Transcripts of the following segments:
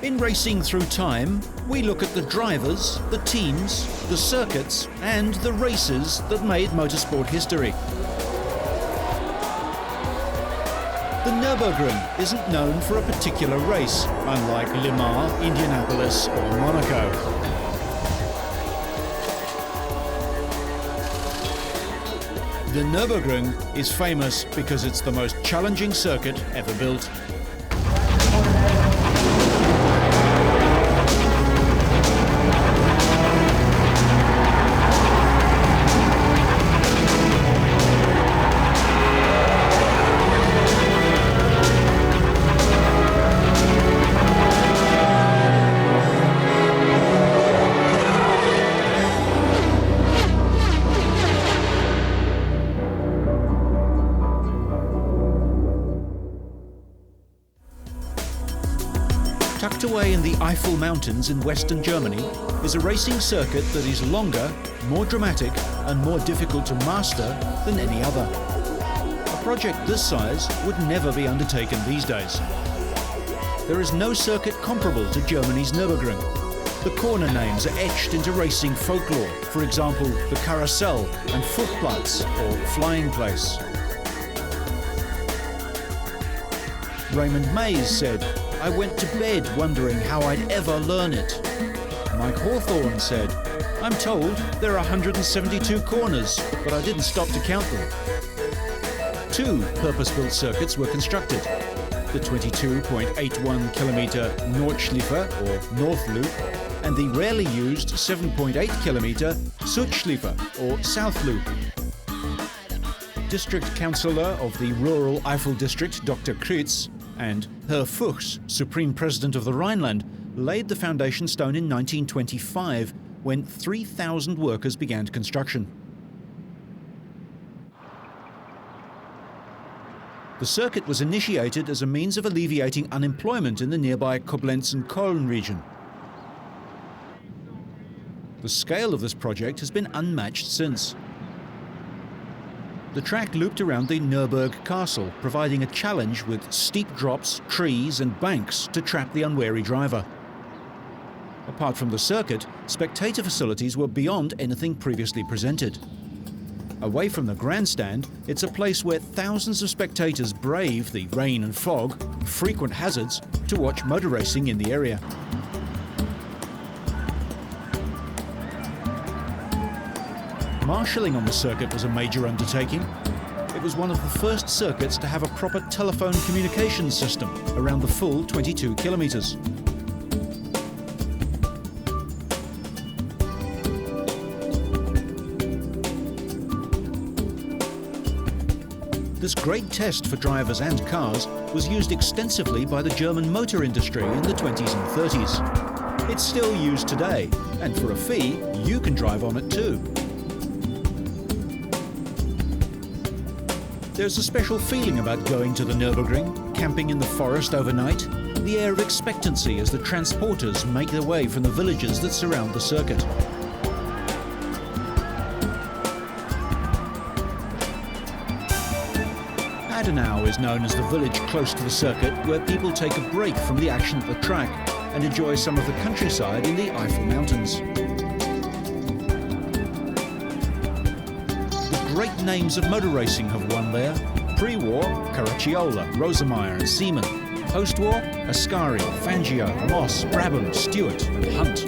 In Racing Through Time, we look at the drivers, the teams, the circuits, and the races that made motorsport history. The Nurburgring isn't known for a particular race, unlike Le Mans, Indianapolis, or Monaco. The Nurburgring is famous because it's the most challenging circuit ever built. Tucked away in the Eiffel Mountains in western Germany is a racing circuit that is longer, more dramatic and more difficult to master than any other. A project this size would never be undertaken these days. There is no circuit comparable to Germany's Nürburgring. The corner names are etched into racing folklore, for example the Karussell and Flugplatz, or flying place. Raymond Mays said, "I went to bed wondering how I'd ever learn it." Mike Hawthorne said, "I'm told there are 172 corners, but I didn't stop to count them." 2 purpose-built circuits were constructed. The 22.81 kilometre Nordschleife, or North Loop, and the rarely used 7.8 kilometre Südschleife, or South Loop. District Councillor of the rural Eifel district, Dr. Kreutz, and Herr Fuchs, Supreme President of the Rhineland, laid the foundation stone in 1925 when 3,000 workers began construction. The circuit was initiated as a means of alleviating unemployment in the nearby Koblenz and Köln region. The scale of this project has been unmatched since. The track looped around the Nürburg castle, providing a challenge with steep drops, trees and banks to trap the unwary driver. Apart from the circuit, spectator facilities were beyond anything previously presented. Away from the grandstand, it's a place where thousands of spectators brave the rain and fog, frequent hazards, to watch motor racing in the area. Marshalling on the circuit was a major undertaking. It was one of the first circuits to have a proper telephone communications system around the full 22 kilometres. This great test for drivers and cars was used extensively by the German motor industry in the 20s and 30s. It's still used today, and for a fee, you can drive on it too. There's a special feeling about going to the Nürburgring, camping in the forest overnight, the air of expectancy as the transporters make their way from the villages that surround the circuit. Adenau is known as the village close to the circuit where people take a break from the action at the track and enjoy some of the countryside in the Eiffel Mountains. Great names of motor racing have won there. Pre-war, Caracciola, Rosemeyer and Seaman. Post-war, Ascari, Fangio, Moss, Brabham, Stewart and Hunt.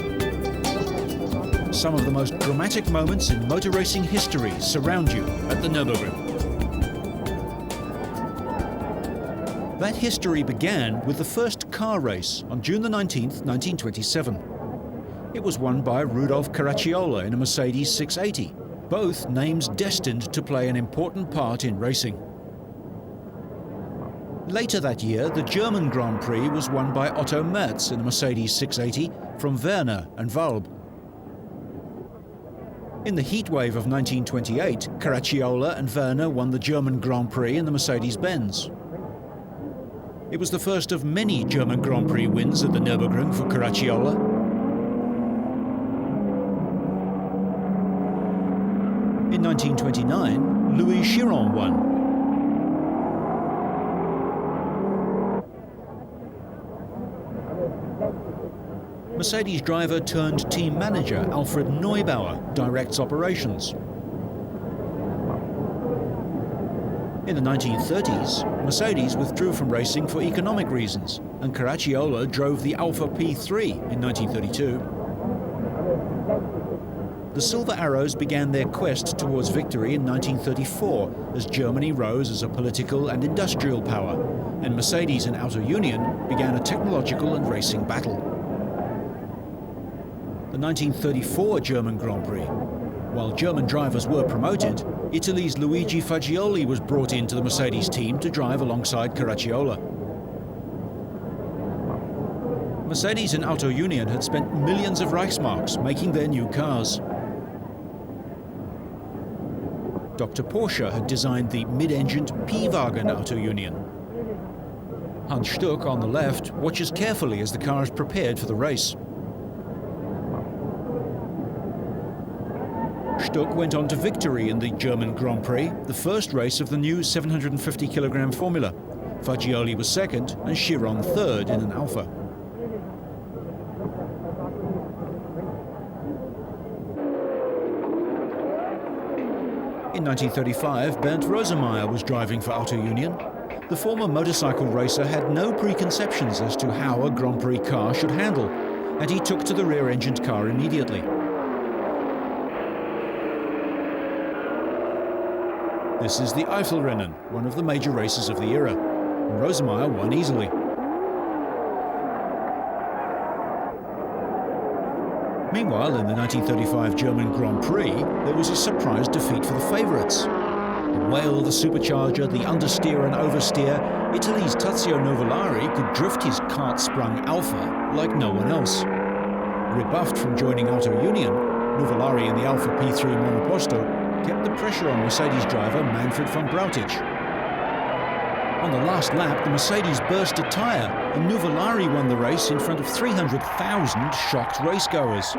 Some of the most dramatic moments in motor racing history surround you at the Nürburgring. That history began with the first car race on June the 19th, 1927. It was won by Rudolf Caracciola in a Mercedes 680. Both names destined to play an important part in racing. Later that year, the German Grand Prix was won by Otto Merz in a Mercedes 680 from Werner and Walb. In the heatwave of 1928, Caracciola and Werner won the German Grand Prix in the Mercedes-Benz. It was the first of many German Grand Prix wins at the Nürburgring for Caracciola. In 1929, Louis Chiron won. Mercedes driver turned team manager Alfred Neubauer directs operations. In the 1930s, Mercedes withdrew from racing for economic reasons, and Caracciola drove the Alfa P3 in 1932. The Silver Arrows began their quest towards victory in 1934 as Germany rose as a political and industrial power, and Mercedes and Auto Union began a technological and racing battle. The 1934 German Grand Prix. While German drivers were promoted, Italy's Luigi Fagioli was brought into the Mercedes team to drive alongside Caracciola. Mercedes and Auto Union had spent millions of Reichsmarks making their new cars. Dr. Porsche had designed the mid-engined P-Wagen Auto Union. Hans Stuck, on the left, watches carefully as the car is prepared for the race. Stuck went on to victory in the German Grand Prix, the first race of the new 750-kilogram formula. Fagioli was second and Chiron third in an Alfa. In 1935, Bernd Rosemeyer was driving for Auto Union. The former motorcycle racer had no preconceptions as to how a Grand Prix car should handle, and he took to the rear-engined car immediately. This is the Eifelrennen, one of the major races of the era, and Rosemeyer won easily. Meanwhile, in the 1935 German Grand Prix, there was a surprise defeat for the favourites. The whale, the supercharger, the understeer and oversteer, Italy's Tazio Nuvolari could drift his cart-sprung Alfa like no one else. Rebuffed from joining Auto Union, Nuvolari in the Alfa P3 monoposto kept the pressure on Mercedes driver Manfred von Brautich. On the last lap, the Mercedes burst a tyre, and Nuvolari won the race in front of 300,000 shocked racegoers.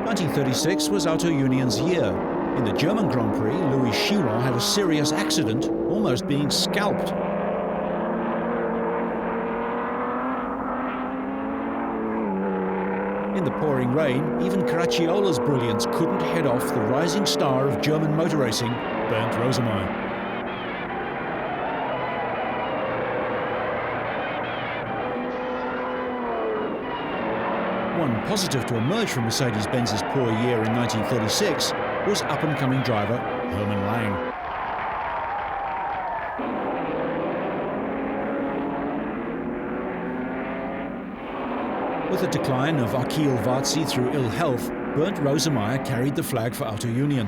1936 was Auto Union's year. In the German Grand Prix, Louis Chiron had a serious accident, almost being scalped. In the pouring rain, even Caracciola's brilliance couldn't head off the rising star of German motor racing, Bernd Rosemeyer. One positive to emerge from Mercedes-Benz's poor year in 1936 was up-and-coming driver Hermann Lang. With the decline of Achille Varzi through ill health, Bernd Rosemeyer carried the flag for Auto Union.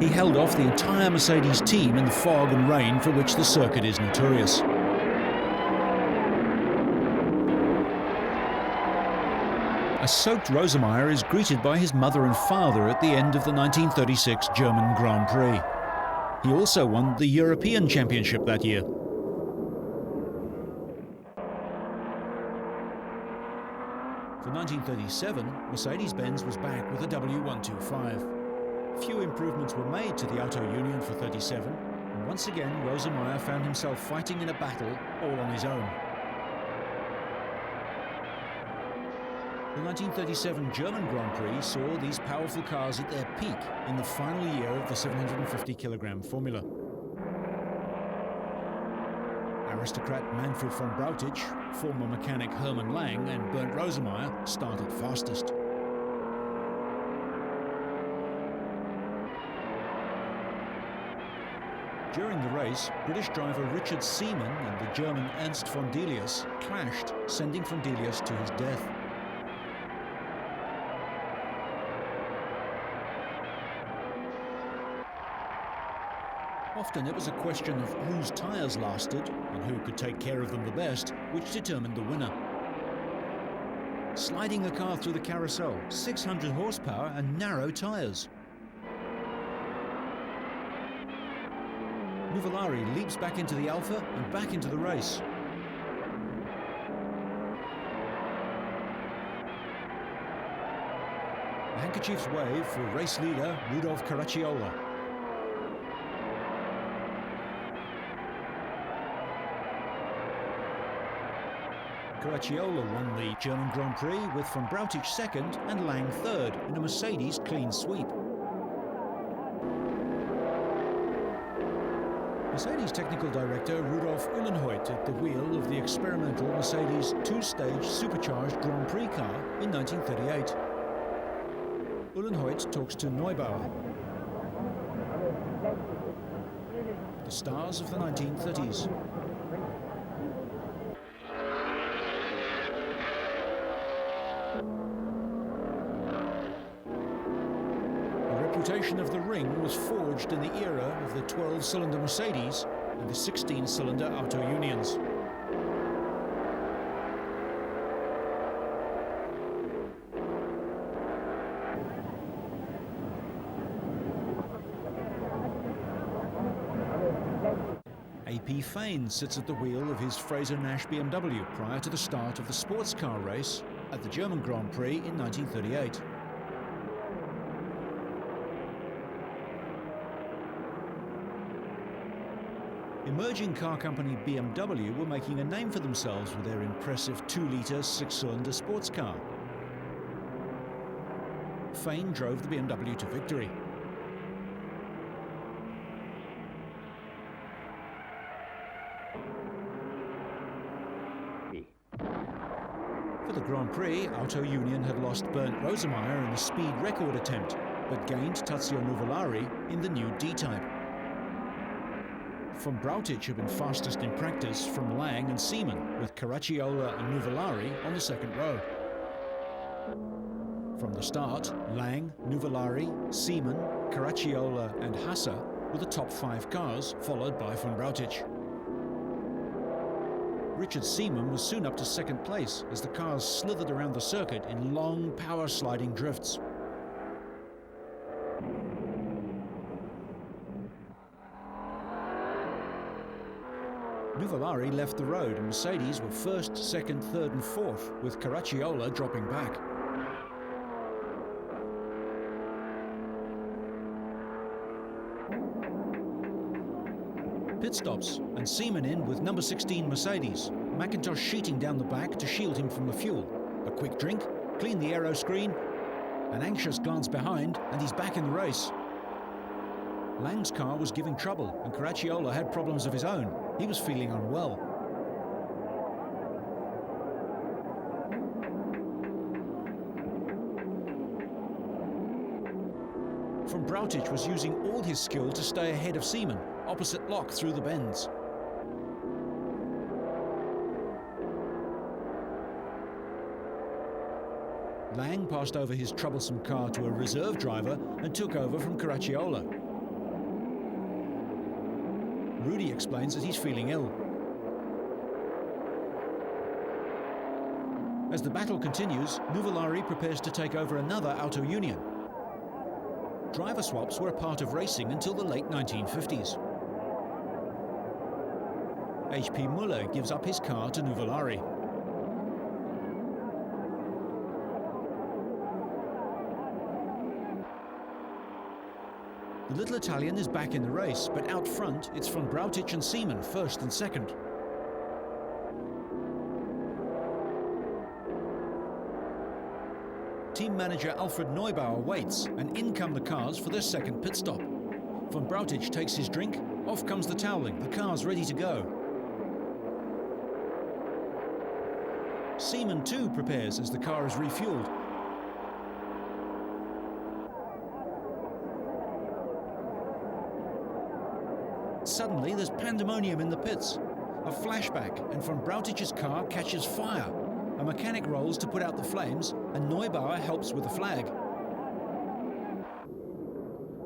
He held off the entire Mercedes team in the fog and rain for which the circuit is notorious. A soaked Rosemeyer is greeted by his mother and father at the end of the 1936 German Grand Prix. He also won the European Championship that year. For 1937, Mercedes-Benz was back with a W125. Few improvements were made to the Auto Union for 37, and once again Rosemeyer found himself fighting in a battle all on his own. The 1937 German Grand Prix saw these powerful cars at their peak in the final year of the 750-kilogram formula. Aristocrat Manfred von Brautich, former mechanic Hermann Lang and Bernd Rosemeyer started fastest. During the race, British driver Richard Seaman and the German Ernst von Delius clashed, sending von Delius to his death. Often it was a question of whose tyres lasted and who could take care of them the best, which determined the winner. Sliding a car through the carousel, 600 horsepower and narrow tyres. Nuvolari leaps back into the Alfa and back into the race. The handkerchiefs wave for race leader Rudolf Caracciola. Caracciola won the German Grand Prix with von Brautic second and Lang third in a Mercedes clean sweep. Mercedes technical director Rudolf Uhlenhuth at the wheel of the experimental Mercedes two-stage supercharged Grand Prix car in 1938. Uhlenhuth talks to Neubauer, the stars of the 1930s. The reputation of the Ring was forged in the era of the 12-cylinder Mercedes and the 16-cylinder Auto Unions. AP Fane sits at the wheel of his Fraser-Nash BMW prior to the start of the sports car race at the German Grand Prix in 1938. Emerging car company BMW were making a name for themselves with their impressive 2-litre 6-cylinder sports car. Fane drove the BMW to victory. For the Grand Prix, Auto Union had lost Bernd Rosemeyer in a speed record attempt, but gained Tazio Nuvolari in the new D-Type. Von Brautic had been fastest in practice from Lang and Seaman, with Caracciola and Nuvolari on the second row. From the start, Lang, Nuvolari, Seaman, Caracciola and Hasse were the top 5 cars, followed by von Brautic. Richard Seaman was soon up to second place as the cars slithered around the circuit in long, power-sliding drifts. Nuvolari left the road and Mercedes were first, second, third and fourth, with Caracciola dropping back. Pit stops and Seaman in with number 16 Mercedes, McIntosh sheeting down the back to shield him from the fuel. A quick drink, clean the aero screen, an anxious glance behind and he's back in the race. Lang's car was giving trouble and Caracciola had problems of his own. He was feeling unwell. Von Brautic was using all his skill to stay ahead of Seaman, opposite lock through the bends. Lang passed over his troublesome car to a reserve driver and took over from Caracciola. Rudy explains that he's feeling ill. As the battle continues, Nuvolari prepares to take over another Auto Union. Driver swaps were a part of racing until the late 1950s. H.P. Muller gives up his car to Nuvolari. The little Italian is back in the race, but out front it's von Brautic and Seaman first and second. Team manager Alfred Neubauer waits, and in come the cars for their second pit stop. Von Brautic takes his drink, off comes the toweling, the car's ready to go. Seaman too prepares as the car is refueled. Suddenly there's pandemonium in the pits. A flashback and von Brautic's car catches fire. A mechanic rolls to put out the flames and Neubauer helps with the flag.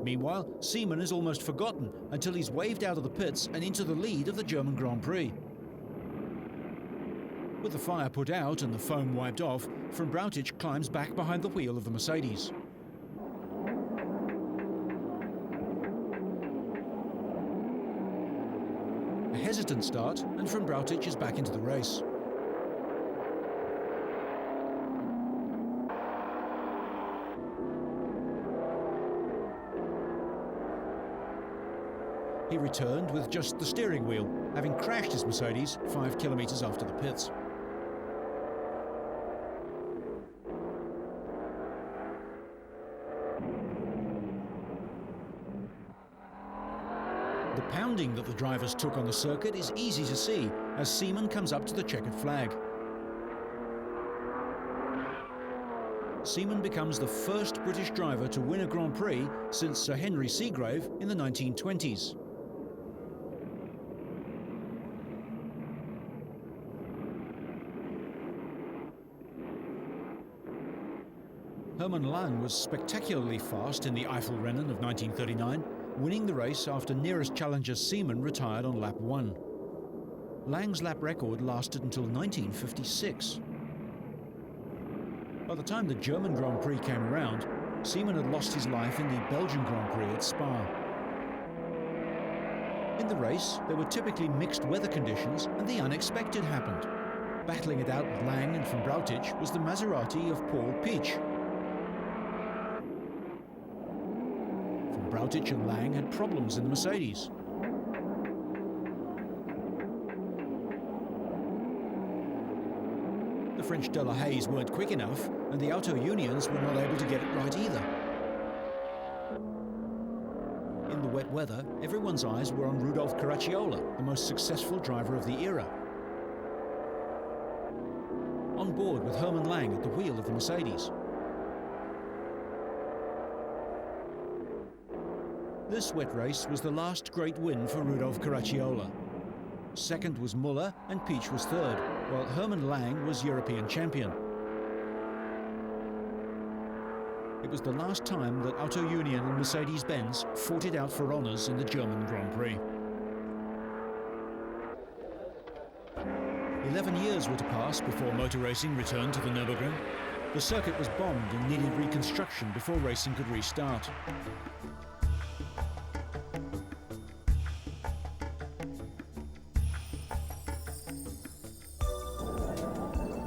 Meanwhile, Seaman is almost forgotten until he's waved out of the pits and into the lead of the German Grand Prix. With the fire put out and the foam wiped off, von Brautic climbs back behind the wheel of the Mercedes. A hesitant start, and von Brautic is back into the race. He returned with just the steering wheel, having crashed his Mercedes 5 kilometers after the pits. The pounding that the drivers took on the circuit is easy to see as Seaman comes up to the checkered flag. Seaman becomes the first British driver to win a Grand Prix since Sir Henry Seagrave in the 1920s. Hermann Lang was spectacularly fast in the Eiffel Rennen of 1939, winning the race after nearest challenger Seaman retired on lap 1. Lang's lap record lasted until 1956. By the time the German Grand Prix came around, Seaman had lost his life in the Belgian Grand Prix at Spa. In the race, there were typically mixed weather conditions and the unexpected happened. Battling it out with Lang and von Brautich was the Maserati of Paul Pietsch. Von Brautich and Lang had problems in the Mercedes. The French De La Haye's weren't quick enough, and the Auto Unions were not able to get it right either. In the wet weather, everyone's eyes were on Rudolf Caracciola, the most successful driver of the era. On board with Hermann Lang at the wheel of the Mercedes. This wet race was the last great win for Rudolf Caracciola. Second was Muller and Pietsch was third, while Hermann Lang was European champion. It was the last time that Auto Union and Mercedes-Benz fought it out for honours in the German Grand Prix. 11 years were to pass before motor racing returned to the Nurburgring. The circuit was bombed and needed reconstruction before racing could restart.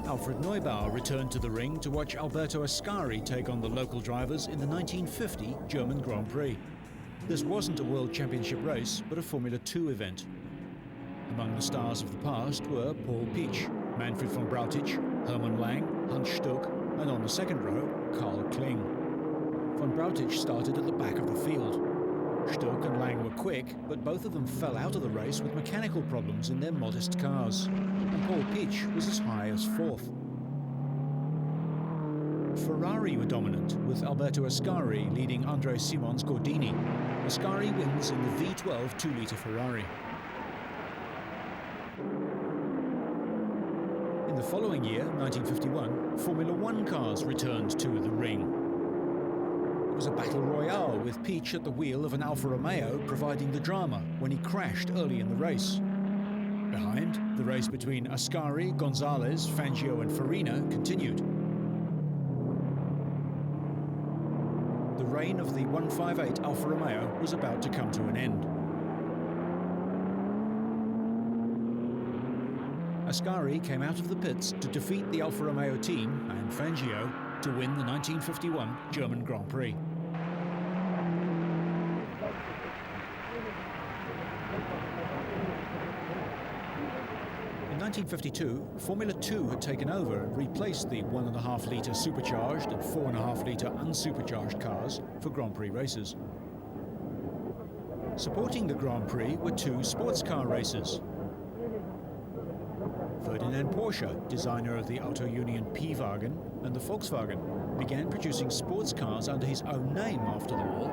Alfred Neubauer returned to the ring to watch Alberto Ascari take on the local drivers in the 1950 German Grand Prix. This wasn't a World Championship race, but a Formula 2 event. Among the stars of the past were Paul Pietsch, Manfred von Brautich, Hermann Lang, Hans Stuck, and on the second row, Karl Kling. Von Brautich started at the back of the field. Stuck and Lang were quick, but both of them fell out of the race with mechanical problems in their modest cars, and Paul Pietsch was as high as fourth. Ferrari were dominant, with Alberto Ascari leading André Simon's Gordini. Ascari wins in the V12 2-litre Ferrari. In the following year, 1951, Formula 1 cars returned to the ring. It was a battle royale with Pietsch at the wheel of an Alfa Romeo providing the drama when he crashed early in the race. Behind, the race between Ascari, Gonzalez, Fangio and Farina continued. The reign of the 158 Alfa Romeo was about to come to an end. Ascari came out of the pits to defeat the Alfa Romeo team and Fangio to win the 1951 German Grand Prix. In 1952, Formula 2 had taken over and replaced the 1.5-litre supercharged and 4.5-litre unsupercharged cars for Grand Prix races. Supporting the Grand Prix were two sports car races. Ferdinand Porsche, designer of the Auto Union P-Wagen and the Volkswagen, began producing sports cars under his own name after the war.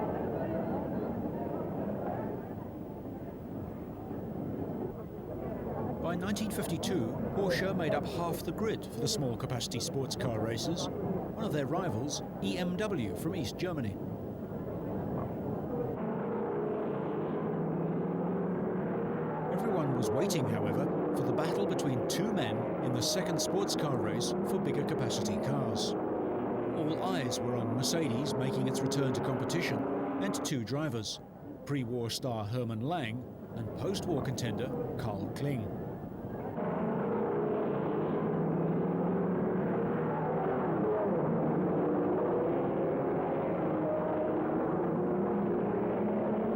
By 1952, Porsche made up half the grid for the small capacity sports car races, one of their rivals, EMW from East Germany. Everyone was waiting, however, for the battle between two men in the second sports car race for bigger capacity cars. All eyes were on Mercedes making its return to competition, and two drivers, pre-war star Hermann Lang and post-war contender Karl Kling.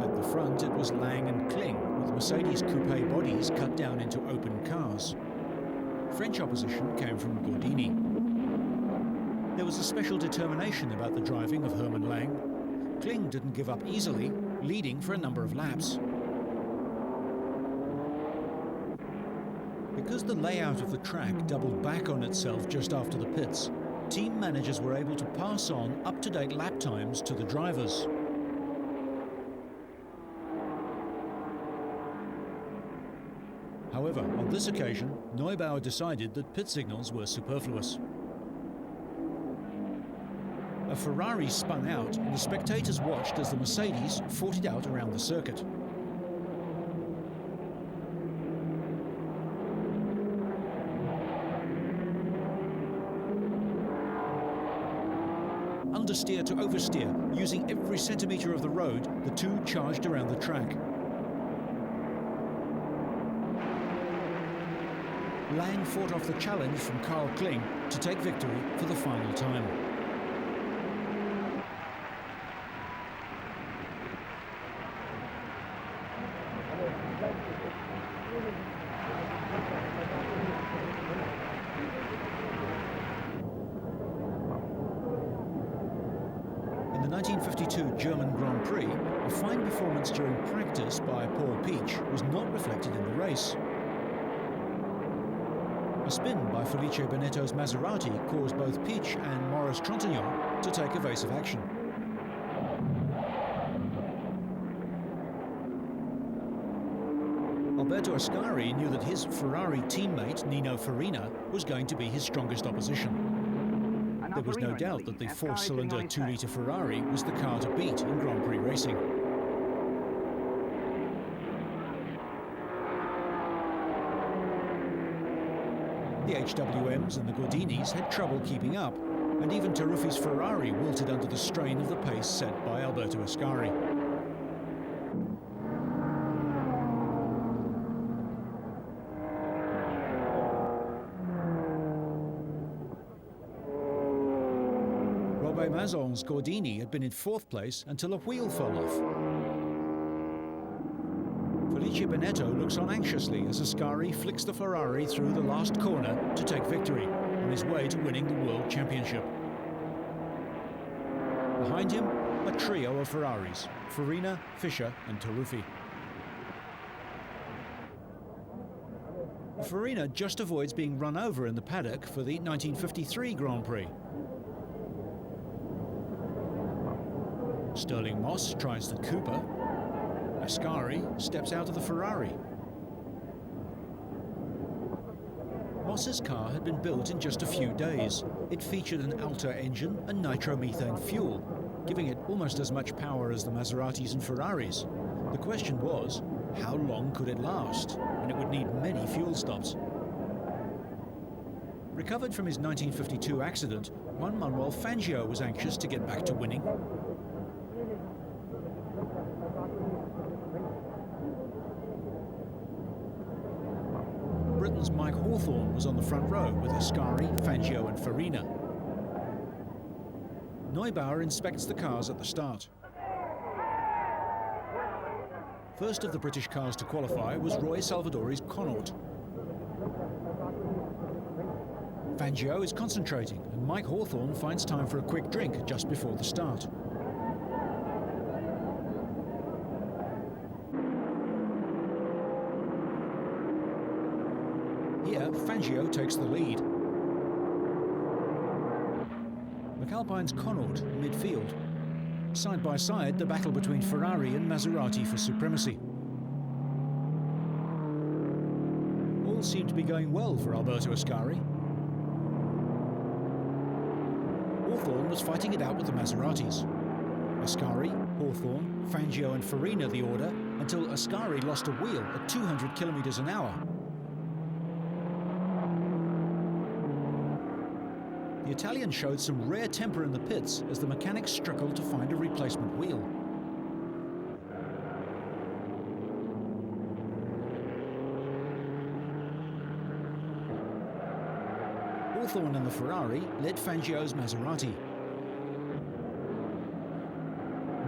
At the front it was Lang and Kling, with Mercedes coupe bodies cut down into open cars. French opposition came from Gordini. There was a special determination about the driving of Hermann Lang. Kling didn't give up easily, leading for a number of laps. Because the layout of the track doubled back on itself just after the pits, team managers were able to pass on up-to-date lap times to the drivers. However, on this occasion, Neubauer decided that pit signals were superfluous. A Ferrari spun out, and the spectators watched as the Mercedes fought it out around the circuit. Understeer to oversteer, using every centimetre of the road, the two charged around the track. Lang fought off the challenge from Carl Kling to take victory for the final time. In the 1952 German Grand Prix, a fine performance during practice by Paul Piech was not reflected in the race. A spin by Felice Benetto's Maserati caused both Piech and Maurice Trintignant to take evasive action. Alberto Ascari knew that his Ferrari teammate Nino Farina was going to be his strongest opposition. There was no doubt that the four-cylinder 2-litre Ferrari was the car to beat in Grand Prix racing. The HWMs and the Gordinis had trouble keeping up, and even Taruffi's Ferrari wilted under the strain of the pace set by Alberto Ascari. Robert Mazon's Gordini had been in fourth place until a wheel fell off. Felice Benetto looks on anxiously as Ascari flicks the Ferrari through the last corner to take victory on his way to winning the World Championship. Behind him, a trio of Ferraris, Farina, Fischer and Taruffi. Farina just avoids being run over in the paddock for the 1953 Grand Prix. Stirling Moss tries the Cooper. Ascari steps out of the Ferrari. Moss's car had been built in just a few days. It featured an Alta engine and nitromethane fuel, giving it almost as much power as the Maseratis and Ferraris. The question was, how long could it last? And it would need many fuel stops. Recovered from his 1952 accident, Juan Manuel Fangio was anxious to get back to winning. Britain's Mike Hawthorne was on the front row with Ascari, Fangio and Farina. Neubauer inspects the cars at the start. First of the British cars to qualify was Roy Salvadori's Connaught. Fangio is concentrating and Mike Hawthorne finds time for a quick drink just before the start. Here, Fangio takes the lead. McAlpine's Connaught in midfield. Side by side, the battle between Ferrari and Maserati for supremacy. All seemed to be going well for Alberto Ascari. Hawthorne was fighting it out with the Maseratis. Ascari, Hawthorne, Fangio and Farina the order until Ascari lost a wheel at 200 kilometers an hour. The Italian showed some rare temper in the pits as the mechanics struggled to find a replacement wheel. Hawthorne and the Ferrari led Fangio's Maserati.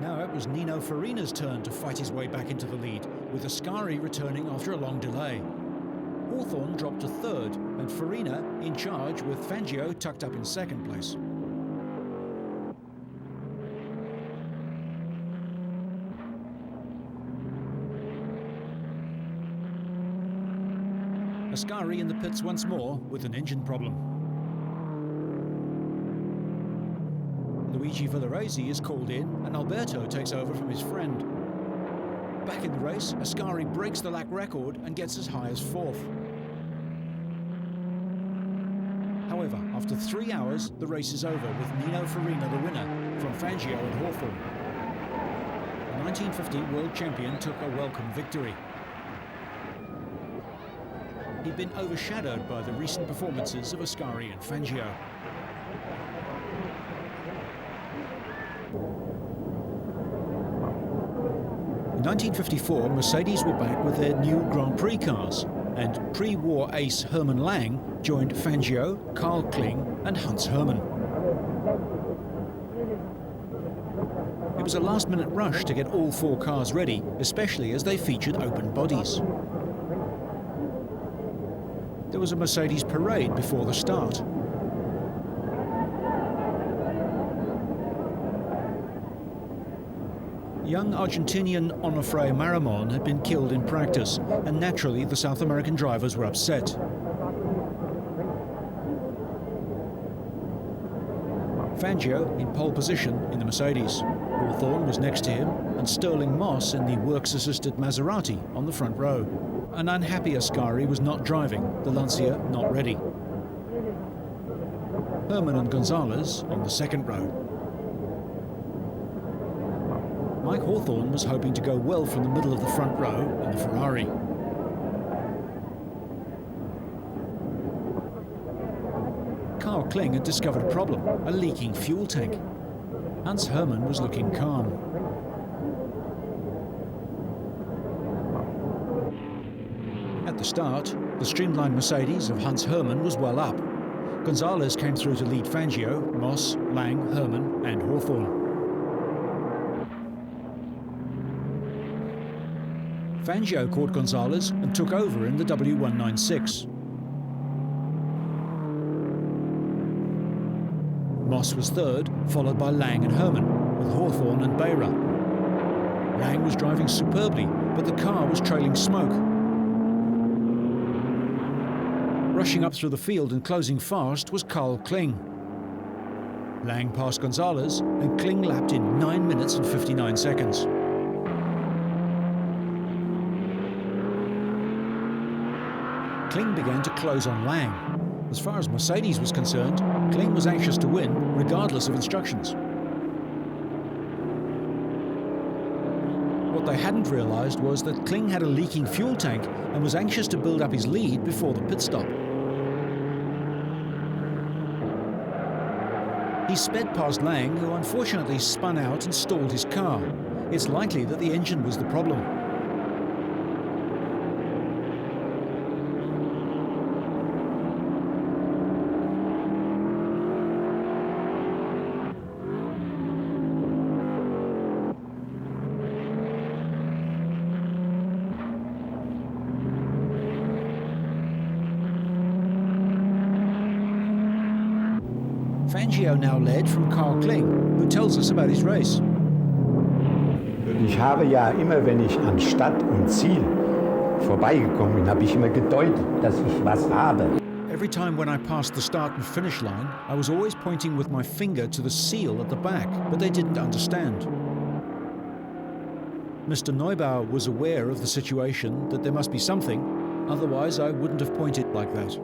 Now it was Nino Farina's turn to fight his way back into the lead, with Ascari returning after a long delay. Hawthorne dropped to third, and Farina in charge with Fangio tucked up in second place. Ascari in the pits once more with an engine problem. Luigi Villaresi is called in and Alberto takes over from his friend. Back in the race, Ascari breaks the lap record and gets as high as 4th. However, after 3 hours, the race is over with Nino Farina the winner from Fangio and Hawthorn. The 1950 world champion took a welcome victory. He'd been overshadowed by the recent performances of Ascari and Fangio. In 1954, Mercedes were back with their new Grand Prix cars, and pre-war ace Hermann Lang joined Fangio, Karl Kling and Hans Hermann. It was a last-minute rush to get all 4 cars ready, especially as they featured open bodies. There was a Mercedes parade before the start. Young Argentinian Onofre Maramon had been killed in practice, and naturally the South American drivers were upset. Fangio in pole position in the Mercedes. Hawthorn was next to him, and Sterling Moss in the works-assisted Maserati on the front row. An unhappy Ascari was not driving, the Lancia not ready. Hermann and Gonzalez on the second row. Mike Hawthorn was hoping to go well from the middle of the front row in the Ferrari. Karl Kling had discovered a problem, a leaking fuel tank. Hans Hermann was looking calm. At the start, the streamlined Mercedes of Hans Hermann was well up. Gonzalez came through to lead Fangio, Moss, Lang, Hermann and Hawthorn. Fangio caught Gonzalez and took over in the W196. Moss was third, followed by Lang and Hermann, with Hawthorn and Beira. Lang was driving superbly, but the car was trailing smoke. Rushing up through the field and closing fast was Karl Kling. Lang passed Gonzalez and Kling lapped in 9 minutes and 59 seconds. Kling began to close on Lang. As far as Mercedes was concerned, Kling was anxious to win, regardless of instructions. What they hadn't realized was that Kling had a leaking fuel tank and was anxious to build up his lead before the pit stop. He sped past Lang, who unfortunately spun out and stalled his car. It's likely that the engine was the problem. Fangio now led from Karl Kling, who tells us about his race. Ich habe ja immer, wenn ich an Stadt und Ziel vorbeigekommen bin, habe ich immer gedeutet, dass ich was habe. Every time when I passed the start and finish line, I was always pointing with my finger to the seal at the back, but they didn't understand. Mr. Neubauer was aware of the situation, that there must be something, otherwise I wouldn't have pointed like that.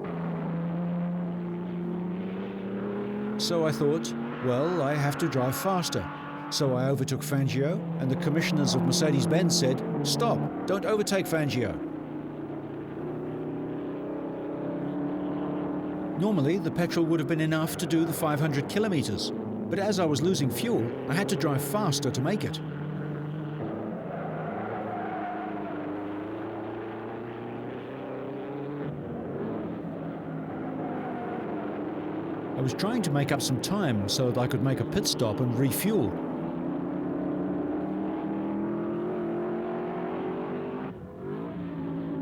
So I thought, well, I have to drive faster. So I overtook Fangio, and the commissioners of Mercedes-Benz said, "Stop, don't overtake Fangio." Normally, the petrol would have been enough to do the 500 kilometers, but as I was losing fuel, I had to drive faster to make it. I was trying to make up some time so that I could make a pit stop and refuel.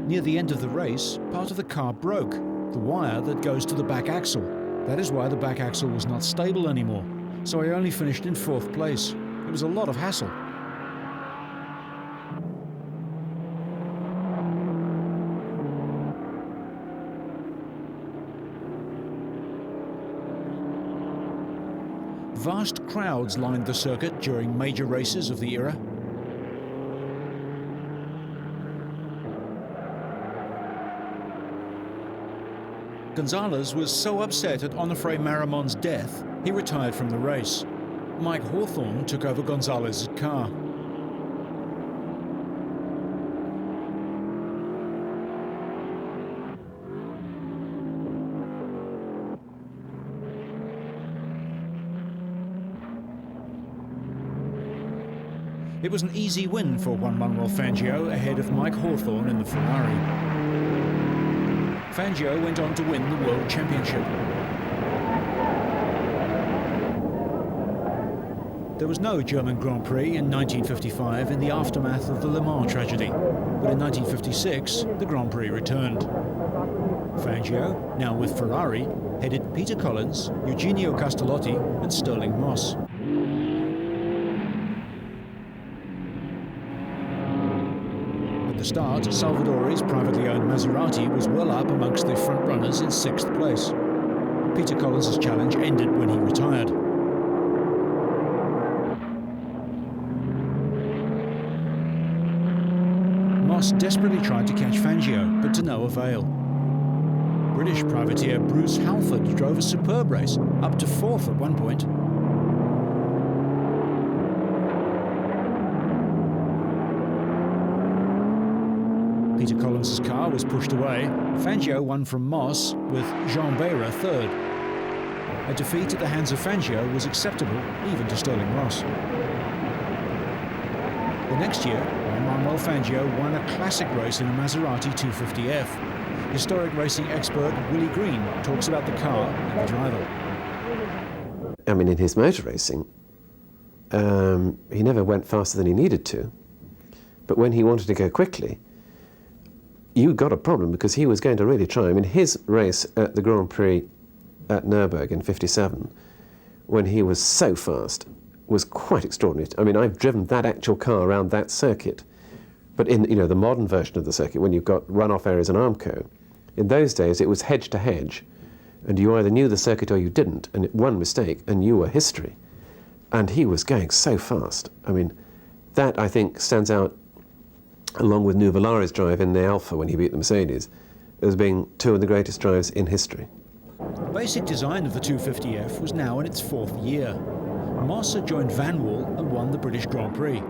Near the end of the race, part of the car broke, the wire that goes to the back axle. That is why the back axle was not stable anymore, so I only finished in 4th place. It was a lot of hassle. Vast crowds lined the circuit during major races of the era. Gonzalez was so upset at Onofre Maramon's death, he retired from the race. Mike Hawthorne took over Gonzalez's car. It was an easy win for Juan Manuel Fangio ahead of Mike Hawthorne in the Ferrari. Fangio went on to win the World Championship. There was no German Grand Prix in 1955 in the aftermath of the Le Mans tragedy, but in 1956 the Grand Prix returned. Fangio, now with Ferrari, headed Peter Collins, Eugenio Castellotti and Sterling Moss. At the start, Salvadori's privately owned Maserati was well up amongst the front runners in 6th place. Peter Collins' challenge ended when he retired. Moss desperately tried to catch Fangio, but to no avail. British privateer Bruce Halford drove a superb race, up to 4th at one point. Peter Collins' car was pushed away. Fangio won from Moss, with Jean Beira third. A defeat at the hands of Fangio was acceptable even to Sterling Moss. The next year, Juan Manuel Fangio won a classic race in a Maserati 250F. Historic racing expert Willie Green talks about the car and the driver. I mean, in his motor racing, he never went faster than he needed to. But when he wanted to go quickly, you got a problem, because he was going to really try. I mean, his race at the Grand Prix at Nurburgring in '57, when he was so fast, was quite extraordinary. I mean, I've driven that actual car around that circuit, but in the modern version of the circuit, when you've got runoff areas and Armco, in those days it was hedge to hedge, and you either knew the circuit or you didn't, and one mistake and you were history. And he was going so fast. I mean, that I think stands out, along with Nuvolare's drive in the Alfa when he beat the Mercedes, as being two of the greatest drives in history. The basic design of the 250F was now in its 4th year. Moss had joined Van Wall and won the British Grand Prix.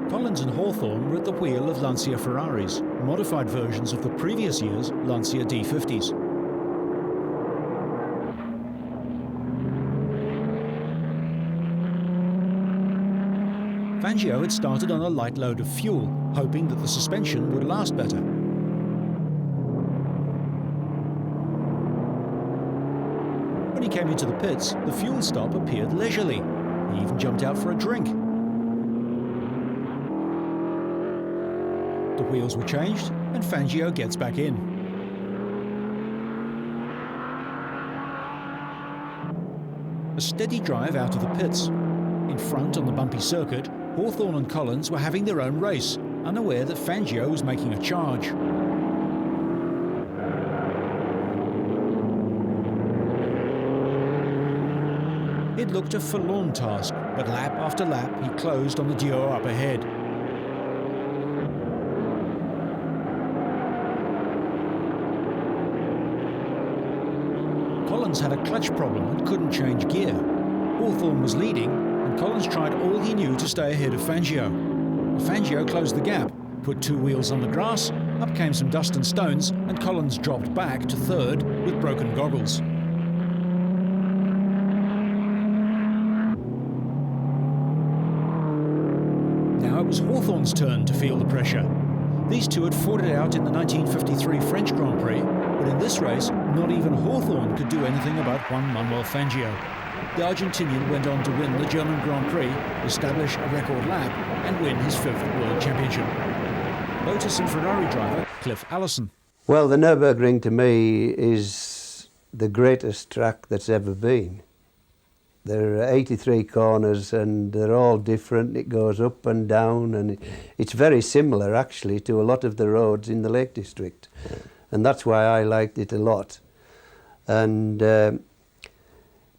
Collins and Hawthorne were at the wheel of Lancia Ferraris, modified versions of the previous year's Lancia D50s. Fangio had started on a light load of fuel, hoping that the suspension would last better. When he came into the pits, the fuel stop appeared leisurely. He even jumped out for a drink. The wheels were changed, and Fangio gets back in. A steady drive out of the pits. In front on the bumpy circuit, Hawthorne and Collins were having their own race, unaware that Fangio was making a charge. It looked a forlorn task, but lap after lap he closed on the duo up ahead. Collins had a clutch problem and couldn't change gear. Hawthorne was leading, and Collins tried all he knew to stay ahead of Fangio. Fangio closed the gap, put 2 wheels on the grass, up came some dust and stones, and Collins dropped back to 3rd with broken goggles. Now it was Hawthorne's turn to feel the pressure. These two had fought it out in the 1953 French Grand Prix, but in this race, not even Hawthorne could do anything about Juan Manuel Fangio. The Argentinian went on to win the German Grand Prix, establish a record lap, and win his 5th World Championship. Lotus and Ferrari driver Cliff Allison. Well, the Nurburgring to me is the greatest track that's ever been. There are 83 corners and they're all different. It goes up and down, and it's very similar actually to a lot of the roads in the Lake District. And that's why I liked it a lot. And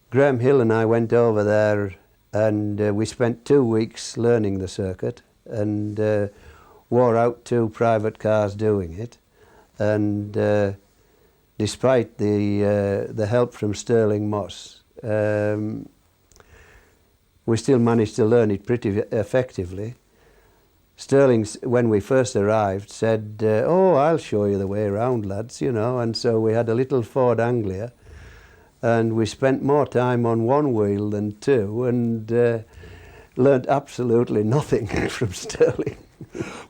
Graham Hill and I went over there and we spent 2 weeks learning the circuit and wore out 2 private cars doing it. And despite the help from Sterling Moss, we still managed to learn it pretty effectively. Sterling, when we first arrived, said, "Oh, I'll show you the way around, lads," you know, and so we had a little Ford Anglia, and we spent more time on 1 wheel than 2, and learnt absolutely nothing from Sterling.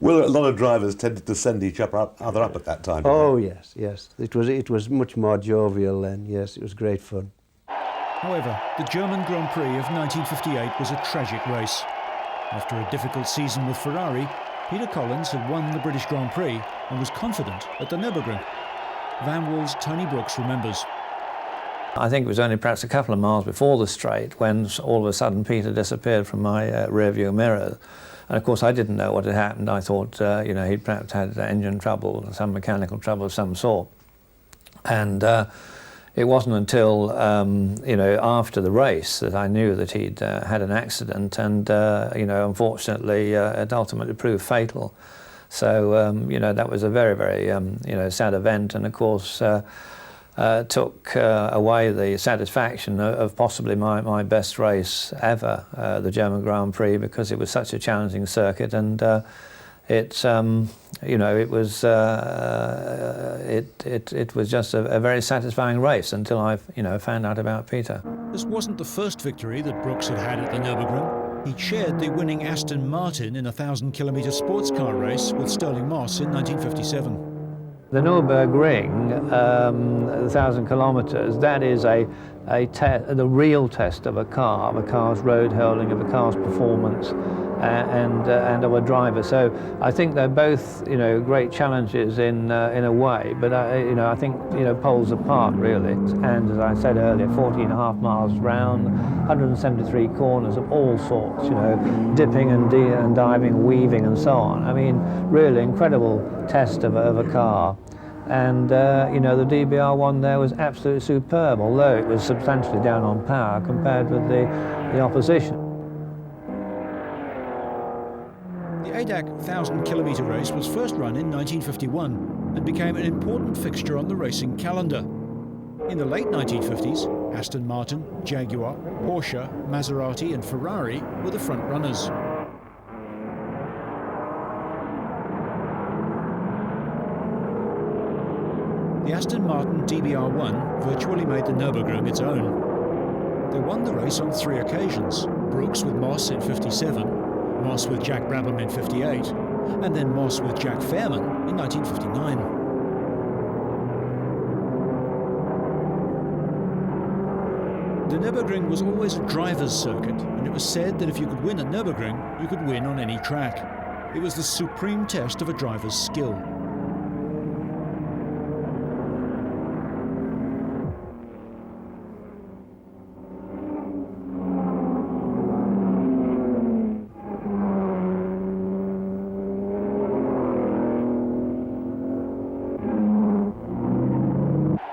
Well, a lot of drivers tended to send each other up at that time. Oh, yes, yes. It was much more jovial then, yes, it was great fun. However, the German Grand Prix of 1958 was a tragic race. After a difficult season with Ferrari, Peter Collins had won the British Grand Prix and was confident at the Nurburgring. Van Wool's Tony Brooks remembers. I think it was only perhaps a couple of miles before the straight when all of a sudden Peter disappeared from my rearview mirror. And of course I didn't know what had happened. I thought you know, he'd perhaps had engine trouble, some mechanical trouble of some sort. And it wasn't until you know, after the race that I knew that he'd had an accident, and you know, unfortunately it ultimately proved fatal. So you know, that was a very, very you know, sad event, and of course took away the satisfaction of possibly my best race ever, the German Grand Prix, because it was such a challenging circuit, and it you know, it was just a very satisfying race until I you know, found out about Peter. This wasn't the first victory that Brooks had had at the Nurburgring. He'd shared the winning Aston Martin in a 1,000-kilometre sports car race with Sterling Moss in 1957. The Nurburgring, 1,000 kilometres, that is the real test of a car's road holding, of a car's performance, and of a driver. So I think they're both, you know, great challenges in a way, but you know, I think, you know, poles apart really. And as I said earlier, 14.5 miles round, 173 corners of all sorts, you know, dipping and diving, weaving and so on. I mean, really incredible test of a car. And you know, the DBR1 there was absolutely superb, although it was substantially down on power compared with the opposition. The ADAC 1,000-kilometre race was first run in 1951 and became an important fixture on the racing calendar. In the late 1950s, Aston Martin, Jaguar, Porsche, Maserati and Ferrari were the front runners. The Aston Martin DBR1 virtually made the Nürburgring its own. They won the race on 3 occasions, Brooks with Moss in 57, Moss with Jack Brabham in 58, and then Moss with Jack Fairman in 1959. The Nürburgring was always a driver's circuit, and it was said that if you could win at Nürburgring, you could win on any track. It was the supreme test of a driver's skill.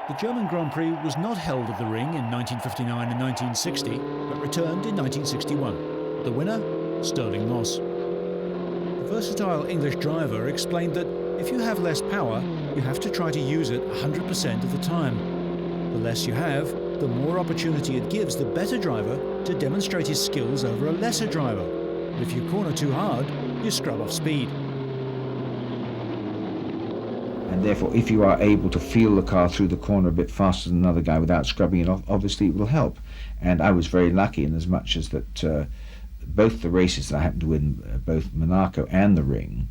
The German Grand Prix was not held at the ring in 1959 and 1960, but returned in 1961. The winner, Sterling Moss. The versatile English driver explained that if you have less power, you have to try to use it 100% of the time. The less you have, the more opportunity it gives the better driver to demonstrate his skills over a lesser driver. But if you corner too hard, you scrub off speed. And therefore, if you are able to feel the car through the corner a bit faster than another guy without scrubbing it off, obviously it will help. And I was very lucky in as much as that both the races that I happened to win, both Monaco and the Ring,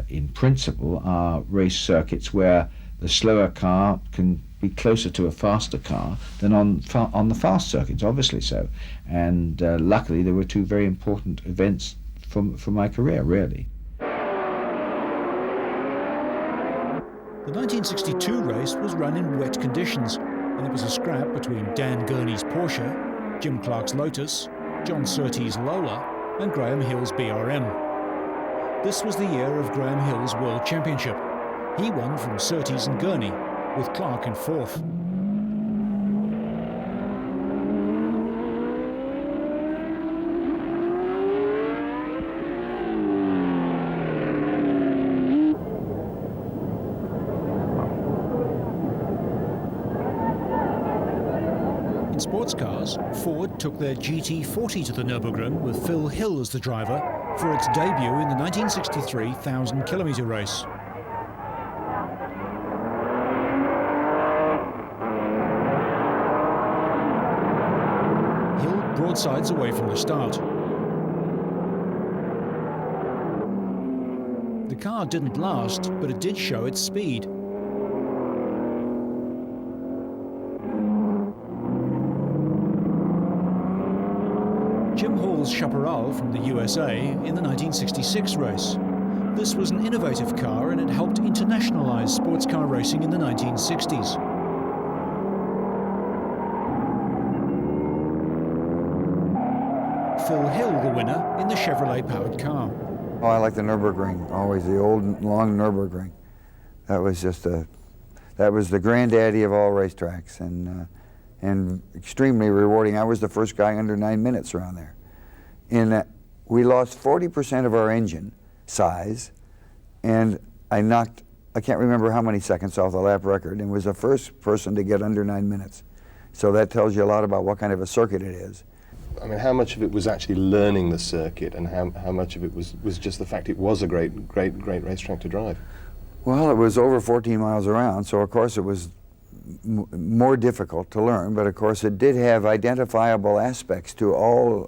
in principle are race circuits where the slower car can be closer to a faster car than on the fast circuits, obviously so. And luckily there were 2 very important events for my career, really. The 1962 race was run in wet conditions, and it was a scrap between Dan Gurney's Porsche, Jim Clark's Lotus, John Surtees' Lola, and Graham Hill's BRM. This was the year of Graham Hill's World Championship. He won from Surtees and Gurney, with Clark in 4th. sports cars, Ford took their GT40 to the Nurburgring with Phil Hill as the driver for its debut in the 1963 1,000-kilometre race. Hill broadsides away from the start. The car didn't last, but it did show its speed. Jim Hall's Chaparral from the USA in the 1966 race. This was an innovative car and it helped internationalize sports car racing in the 1960s. Phil Hill, the winner in the Chevrolet-powered car. Oh, I like the Nurburgring, always the old, long Nurburgring. That was just that was the granddaddy of all racetracks, and extremely rewarding. I was the first guy under 9 minutes around there. In that, we lost 40% of our engine size, and I can't remember how many seconds off the lap record, and was the first person to get under 9 minutes. So that tells you a lot about what kind of a circuit it is. I mean, how much of it was actually learning the circuit, and how much of it was just the fact it was a great racetrack to drive? Well, it was over 14 miles around, so of course it was more difficult to learn, but of course it did have identifiable aspects to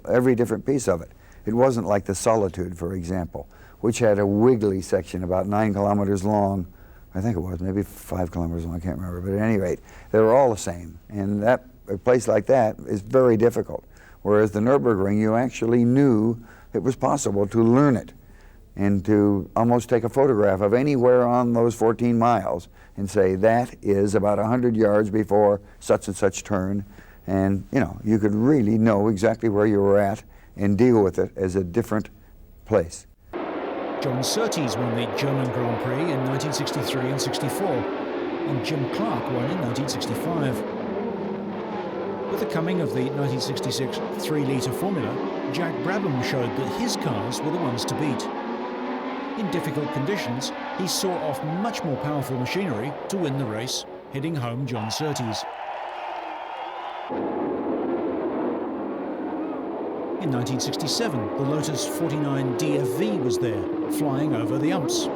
every different piece of it. It wasn't like the Solitude, for example, which had a wiggly section about 9 kilometers long. I think it was maybe 5 kilometers long, I can't remember, but at any rate, they were all the same, and a place like that is very difficult. Whereas the Nürburgring, you actually knew it was possible to learn it and to almost take a photograph of anywhere on those 14 miles and say, that is about 100 yards before such and such turn. And, you know, you could really know exactly where you were at and deal with it as a different place. John Surtees won the German Grand Prix in 1963 and 64, and Jim Clark won in 1965. With the coming of the 1966 3-litre formula, Jack Brabham showed that his cars were the ones to beat. In difficult conditions, he saw off much more powerful machinery to win the race, heading home John Surtees. In 1967, the Lotus 49 DFV was there, flying over the umps.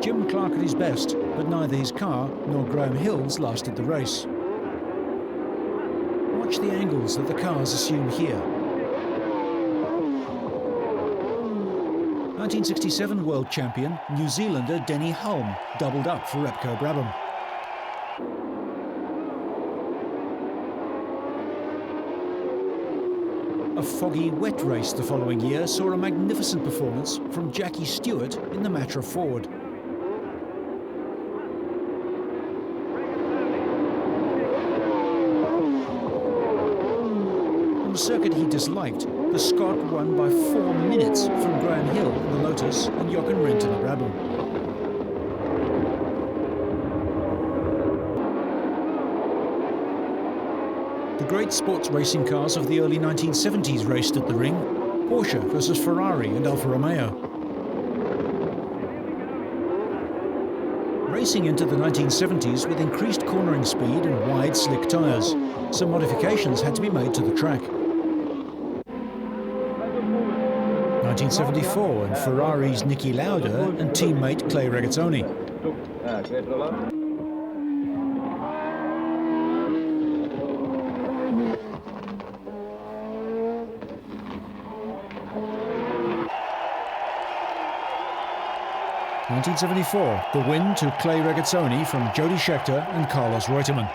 Jim Clark at his best, but neither his car nor Graham Hill's lasted the race. Watch the angles that the cars assume here. 1967 world champion, New Zealander Denny Hulme doubled up for Repco Brabham. A foggy, wet race the following year saw a magnificent performance from Jackie Stewart in the Matra Ford. On a circuit he disliked, the Scot won by 4 minutes from Graham Hill in the Lotus and Jochen Rindt in the Brabham. The great sports racing cars of the early 1970s raced at the ring. Porsche versus Ferrari and Alfa Romeo. Racing into the 1970s with increased cornering speed and wide, slick tyres. Some modifications had to be made to the track. 1974 and Ferrari's Niki Lauda and teammate Clay Regazzoni. (1974), the win to Clay Regazzoni from Jody Scheckter and Carlos Reutemann.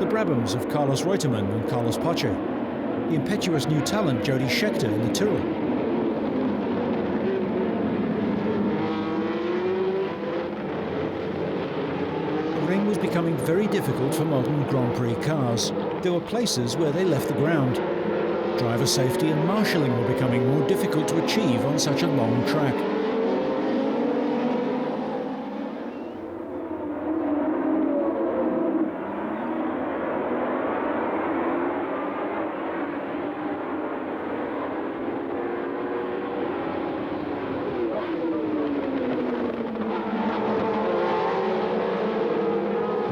The Brabhams of Carlos Reutemann and Carlos Pache. The impetuous new talent Jody Scheckter in the Tyrrell. The ring was becoming very difficult for modern Grand Prix cars. There were places where they left the ground. Driver safety and marshalling were becoming more difficult to achieve on such a long track.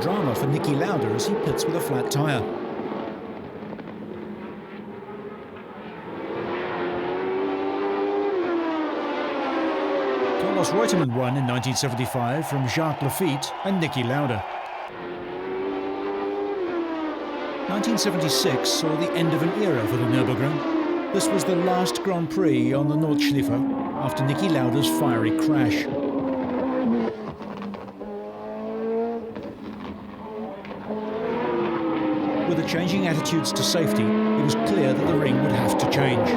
drama for Niki Lauda as he pits with a flat tyre. Carlos Reutemann won in 1975 from Jacques Lafitte and Niki Lauda. 1976 saw the end of an era for the Nürburgring. This was the last Grand Prix on the Nordschleife after Niki Lauda's fiery crash. With the changing attitudes to safety, it was clear that the ring would have to change.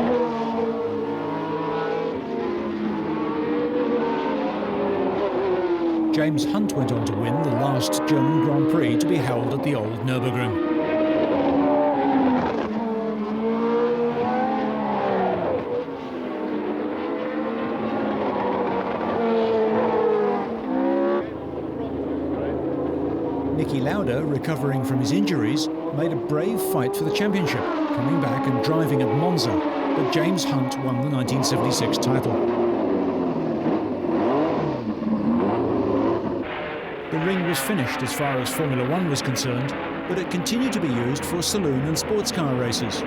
James Hunt went on to win the last German Grand Prix to be held at the old Nürburgring. Niki Lauda, recovering from his injuries, made a brave fight for the championship, coming back and driving at Monza, but James Hunt won the 1976 title. The ring was finished as far as Formula One was concerned, but it continued to be used for saloon and sports car races.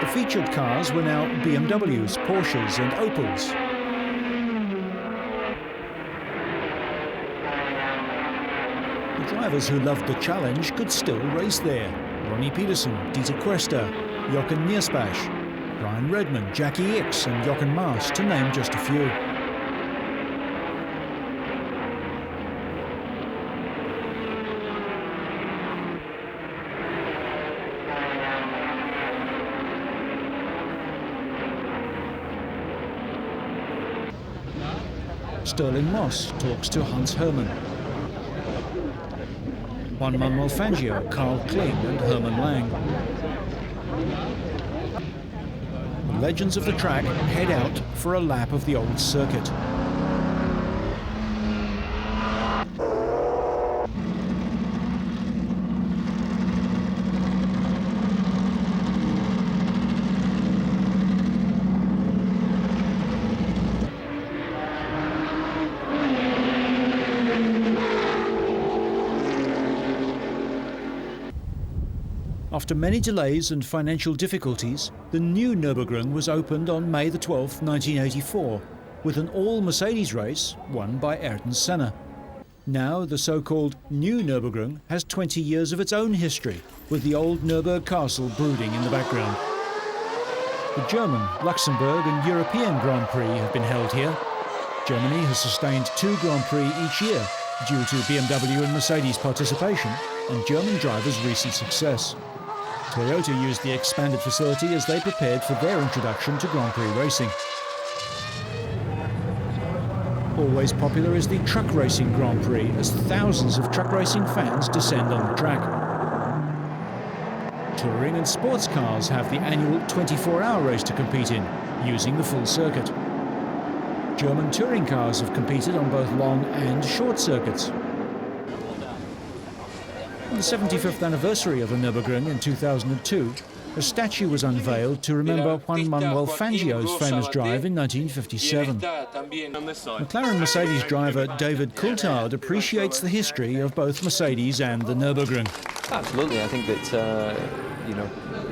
The featured cars were now BMWs, Porsches and Opels. The drivers who loved the challenge could still race there. Ronnie Peterson, Dieter Quester, Jochen Niersbach, Brian Redman, Jackie Ickx and Jochen Maas, to name just a few. Sterling Moss talks to Hans Hermann. Juan Manuel Fangio, Carl Kling and Hermann Lang. The legends of the track head out for a lap of the old circuit. After many delays and financial difficulties, the new Nürburgring was opened on May the 12th, 1984, with an all-Mercedes race won by Ayrton Senna. Now, the so-called new Nürburgring has 20 years of its own history, with the old Nürburg castle brooding in the background. The German, Luxembourg and European Grand Prix have been held here. Germany has sustained 2 Grand Prix each year, due to BMW and Mercedes participation and German drivers' recent success. Toyota used the expanded facility as they prepared for their introduction to Grand Prix racing. Always popular is the truck racing Grand Prix, as thousands of truck racing fans descend on the track. Touring and sports cars have the annual 24-hour race to compete in, using the full circuit. German touring cars have competed on both long and short circuits. On the 75th anniversary of the Nürburgring in 2002, a statue was unveiled to remember Juan Manuel Fangio's famous drive in 1957. McLaren Mercedes driver David Coulthard appreciates the history of both Mercedes and the Nürburgring. Absolutely, I think that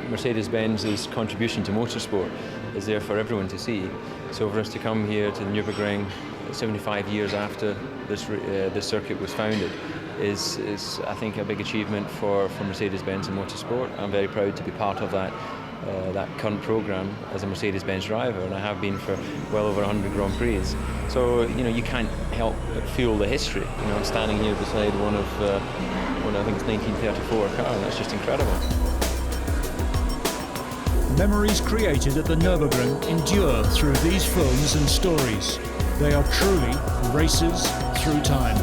Mercedes-Benz's contribution to motorsport is there for everyone to see. So for us to come here to the Nürburgring 75 years after this circuit was founded is I think a big achievement for Mercedes-Benz and motorsport. I'm very proud to be part of that current program as a Mercedes-Benz driver, and I have been for well over 100 Grand Prix. So you can't help but feel the history. I'm standing here beside one of I think it's 1934 car, and that's just incredible. Memories created at the Nürburgring endure through these films and stories. They are truly races through time.